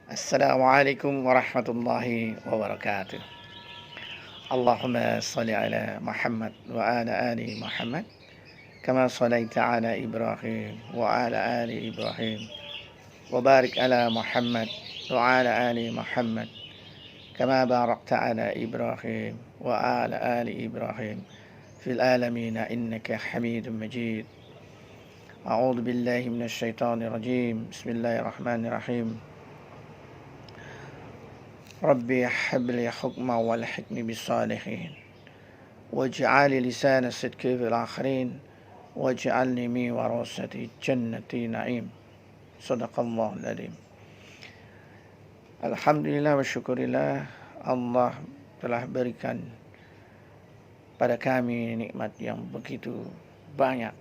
Assalamualaikum warahmatullahi wabarakatuh. Allahumma salli ala Muhammad wa ala ali Muhammad kama sallaita ala Ibrahim wa ala ali Ibrahim wa barik ala Muhammad wa ala ali Muhammad kama barakta ala Ibrahim wa ala ali Ibrahim fil alamin innaka Hamidum Majid. A'udzu billahi minasy syaithanir rajim. Bismillahirrahmanirrahim. Rabbi habli hukma wal hikmi bisalihin waj'al lisana sidqi fil akhirin waj'alni min warasati jannati na'im. Sadaqallahul adzim. Alhamdulillah wa syukurillah, Allah telah berikan pada kami nikmat yang begitu banyak,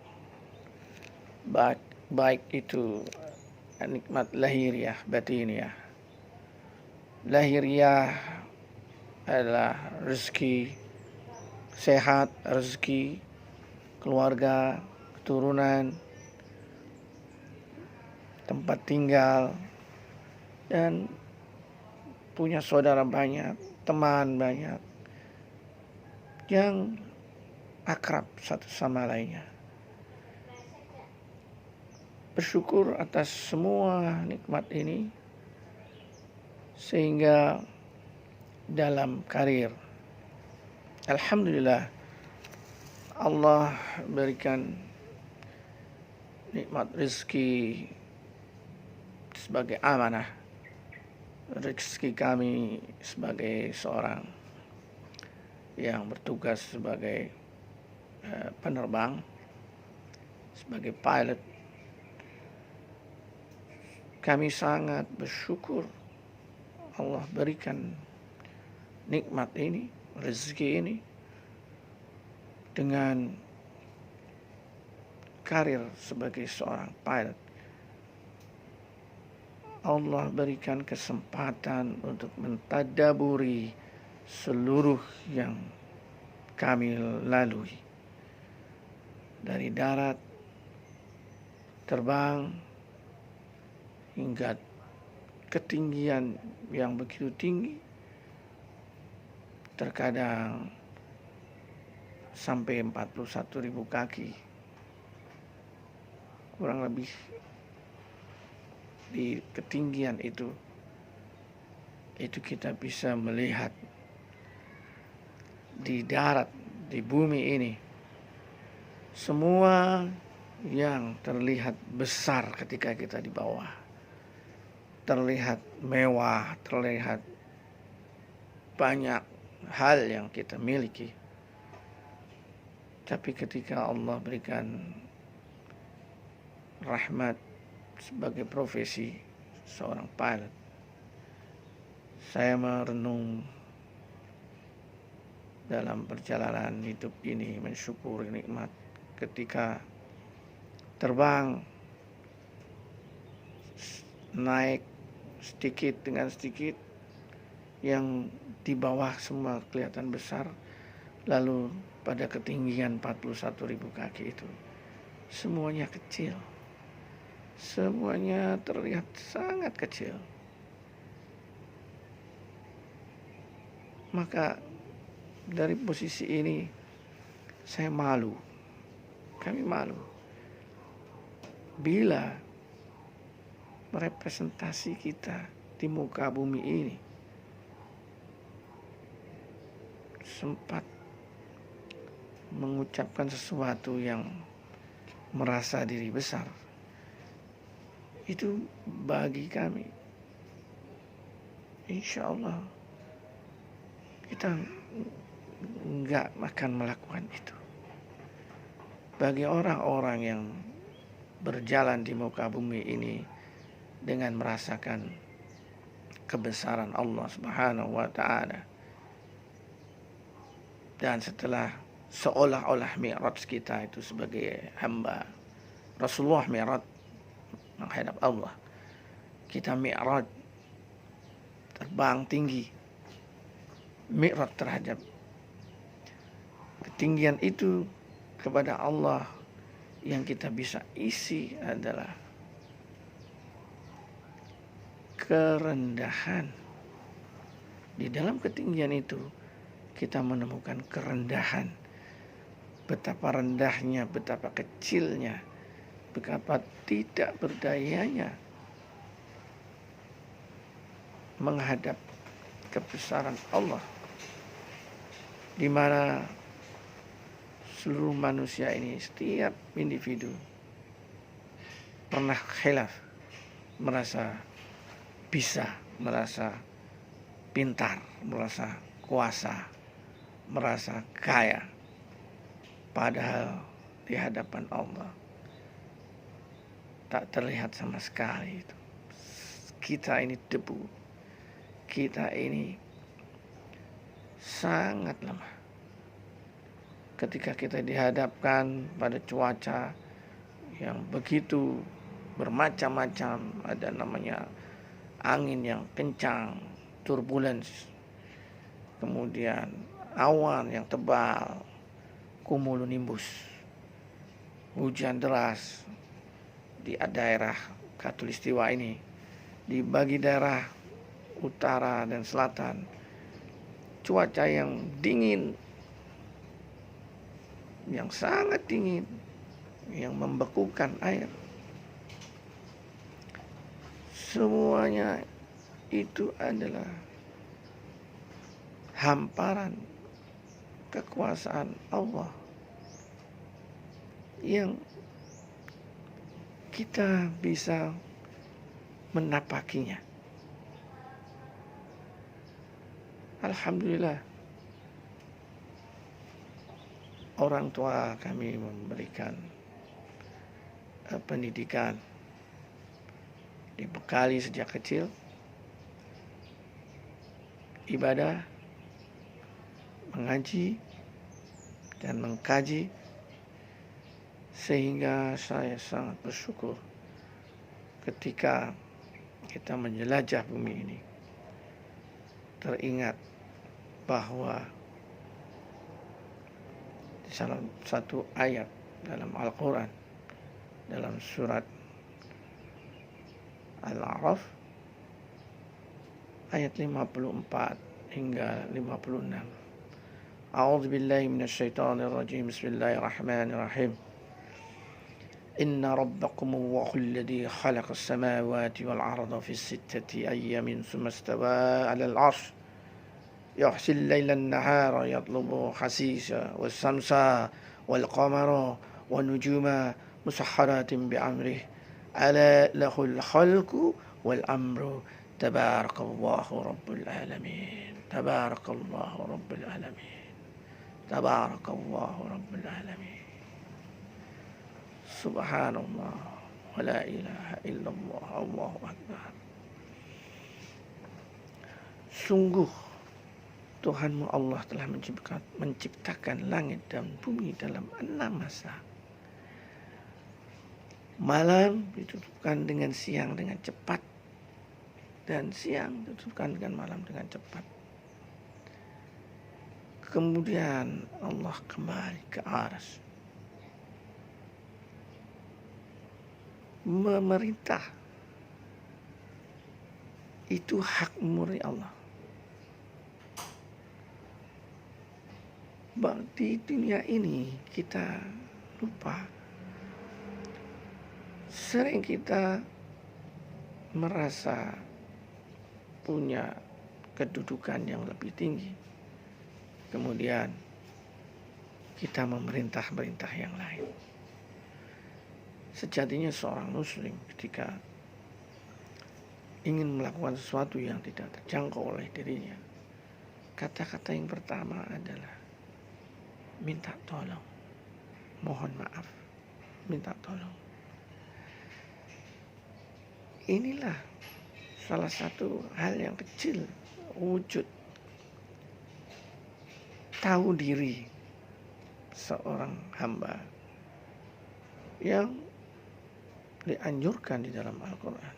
baik itu nikmat lahiriah, batiniah. Lahiriah adalah rezeki sehat, rezeki keluarga, keturunan, tempat tinggal, dan punya saudara banyak, teman banyak, yang akrab satu sama lainnya. Bersyukur atas semua nikmat ini, sehingga dalam karir, alhamdulillah, Allah berikan nikmat rezeki sebagai amanah. Rezeki kami sebagai seorang yang bertugas sebagai penerbang, sebagai pilot, kami sangat bersyukur Allah berikan nikmat ini, rezeki ini, dengan karir sebagai seorang pilot. Allah berikan kesempatan untuk mentadaburi seluruh yang kami lalui, dari darat, terbang, hingga ketinggian yang begitu tinggi, terkadang sampai 41.000 kaki, kurang lebih. Di ketinggian itu kita bisa melihat di darat, di bumi ini, semua yang terlihat besar ketika kita di bawah, terlihat mewah, terlihat banyak hal yang kita miliki. Tapi ketika Allah berikan rahmat sebagai profesi seorang pilot, saya merenung dalam perjalanan hidup ini, mensyukuri nikmat ketika terbang, naik sedikit dengan sedikit, yang di bawah semua kelihatan besar, lalu pada ketinggian 41.000 kaki itu semuanya kecil, semuanya terlihat sangat kecil. Maka dari posisi ini saya malu, kami malu bila merepresentasi kita di muka bumi ini sempat mengucapkan sesuatu yang merasa diri besar. Itu bagi kami, insya Allah kita enggak akan melakukan itu. Bagi orang-orang yang berjalan di muka bumi ini dengan merasakan kebesaran Allah Subhanahu wa ta'ala, dan setelah seolah-olah mi'raj kita itu sebagai hamba, Rasulullah mi'raj menghadap Allah, kita mi'raj, terbang tinggi, mi'raj terhadap ketinggian itu kepada Allah. Yang kita bisa isi adalah kerendahan. Di dalam ketinggian itu kita menemukan kerendahan. Betapa rendahnya, betapa kecilnya, betapa tidak berdayanya menghadap kebesaran Allah, di mana seluruh manusia ini, setiap individu pernah khilaf, merasa bisa, merasa pintar, merasa kuasa, merasa kaya. Padahal di hadapan Allah tak terlihat sama sekali itu. Kita ini debu. Kita ini sangat lemah. Ketika kita dihadapkan pada cuaca yang begitu bermacam-macam, ada namanya angin yang kencang, turbulence, kemudian awan yang tebal, cumulonimbus, hujan deras di daerah Khatulistiwa ini, dibagi daerah utara dan selatan, cuaca yang dingin, yang sangat dingin, yang membekukan air. Semuanya itu adalah hamparan kekuasaan Allah yang kita bisa menapakinya. Alhamdulillah, orang tua kami memberikan pendidikan, dibekali sejak kecil ibadah, mengaji dan mengkaji, sehingga saya sangat bersyukur ketika kita menjelajah bumi ini, teringat bahwa di salah satu ayat dalam Al-Quran, dalam surat Al-A'raf ayat 54 hingga 56. A'udzu billahi minasyaitonir rajim. Bismillahirrahmanirrahim. Inna rabbakumullahu alladzi khalaqas samawati wal arda fi sittati ayyamin tsumma istawa 'alal 'arsy yuhsil laila an-nahara yatlubu hasisa was-samsa wal qamara wan nujuma musakhkharatin bi amrihi ala lahul khalqu wal amru tabarakallahu rabbul alamin. Tabarakallahu rabbul alamin. Tabarakallahu rabbul alamin. Subhanallah wa la ilaha illallah. Allahu akbar. Sungguh Tuhanmu Allah telah menciptakan langit dan bumi dalam 6 masa. Malam ditutupkan dengan siang dengan cepat, dan siang ditutupkan dengan malam dengan cepat. Kemudian Allah kembali ke arsy, memerintah. Itu hak murni Allah. Di dunia ini kita lupa. Sering kita merasa punya kedudukan yang lebih tinggi, kemudian kita memerintah-merintah yang lain. Sejatinya seorang muslim ketika ingin melakukan sesuatu yang tidak terjangkau oleh dirinya, kata-kata yang pertama adalah minta tolong, mohon maaf, minta tolong. Inilah salah satu hal yang kecil, wujud tahu diri seorang hamba yang dianjurkan di dalam Al-Quran.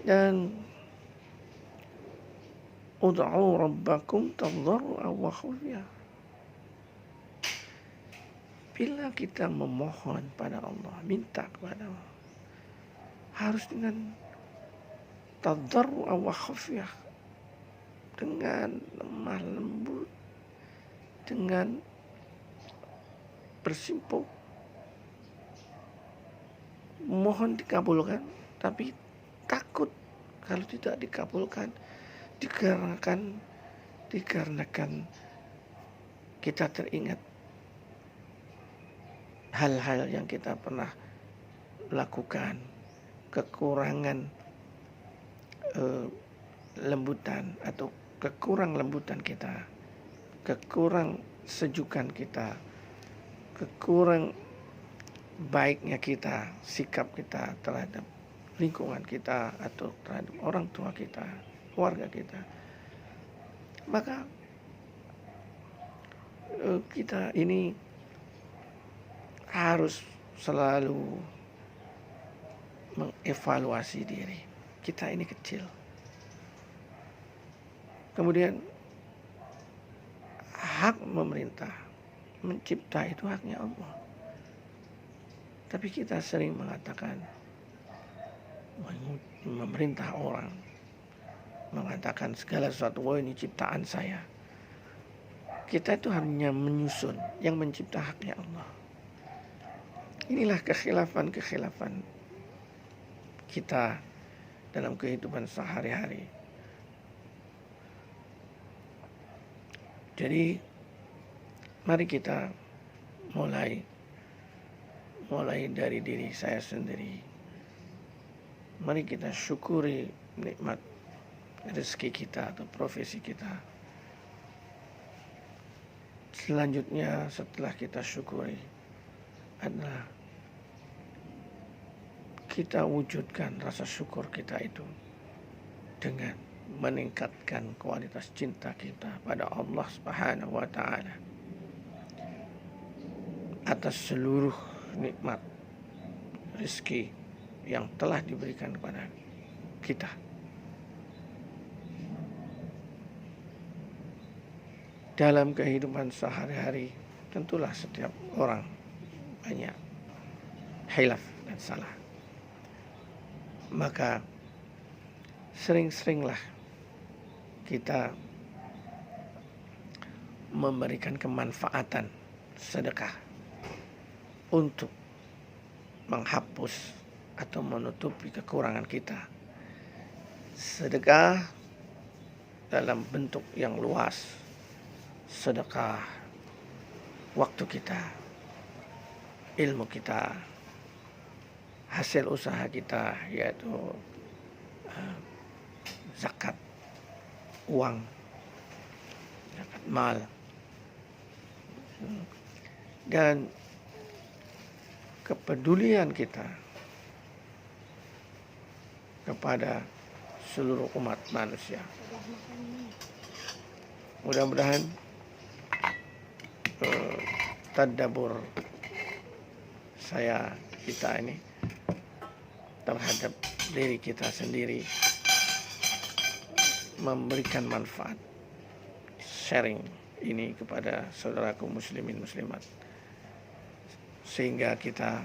Dan ud'u rabbakum tadarru'an wa khufyah. Bila kita memohon pada Allah, minta kepada Allah, harus dengan tadarru wa khafiyah, dengan lemah lembut, dengan bersimpuh, mohon dikabulkan, tapi takut kalau tidak dikabulkan, dikarenakan kita teringat hal-hal yang kita pernah lakukan, kekurangan lembutan atau kekurang lembutan kita, kekurang sejukan kita, kekurang baiknya kita, sikap kita terhadap lingkungan kita atau terhadap orang tua kita, keluarga kita. Maka kita ini harus selalu mengevaluasi diri. Kita ini kecil. Kemudian hak memerintah, mencipta itu haknya Allah. Tapi kita sering mengatakan, memerintah orang, mengatakan segala sesuatu, wah ini ciptaan saya. Kita itu hanya menyusun, yang mencipta haknya Allah. Inilah kekhilafan kita dalam kehidupan sehari-hari. Jadi mari kita mulai dari diri saya sendiri. Mari kita syukuri nikmat rezeki kita atau profesi kita. Selanjutnya setelah kita syukuri adalah kita wujudkan rasa syukur kita itu dengan meningkatkan kualitas cinta kita pada Allah Subhanahu wa taala atas seluruh nikmat rezeki yang telah diberikan kepada kita. Dalam kehidupan sehari-hari tentulah setiap orang banyak hilaf dan salah. Maka sering-seringlah kita memberikan kemanfaatan sedekah untuk menghapus atau menutupi kekurangan kita. Sedekah dalam bentuk yang luas, sedekah waktu kita, ilmu kita, hasil usaha kita, yaitu zakat uang, zakat mal, dan kepedulian kita kepada seluruh umat manusia. Mudah-mudahan tadabbur kita ini terhadap diri kita sendiri memberikan manfaat, sharing ini kepada saudaraku muslimin muslimat, sehingga kita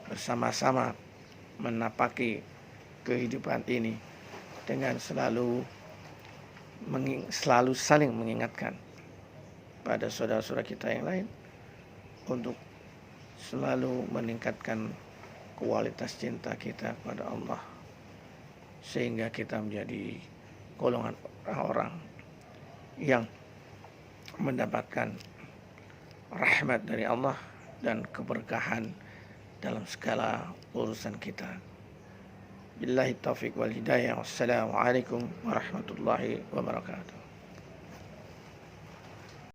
bersama-sama menapaki kehidupan ini dengan selalu saling mengingatkan pada saudara-saudara kita yang lain untuk selalu meningkatkan kualitas cinta kita kepada Allah, sehingga kita menjadi golongan orang yang mendapatkan rahmat dari Allah dan keberkahan dalam segala urusan kita. Billahi taufiq wal hidayah. Wassalamualaikum warahmatullahi wabarakatuh.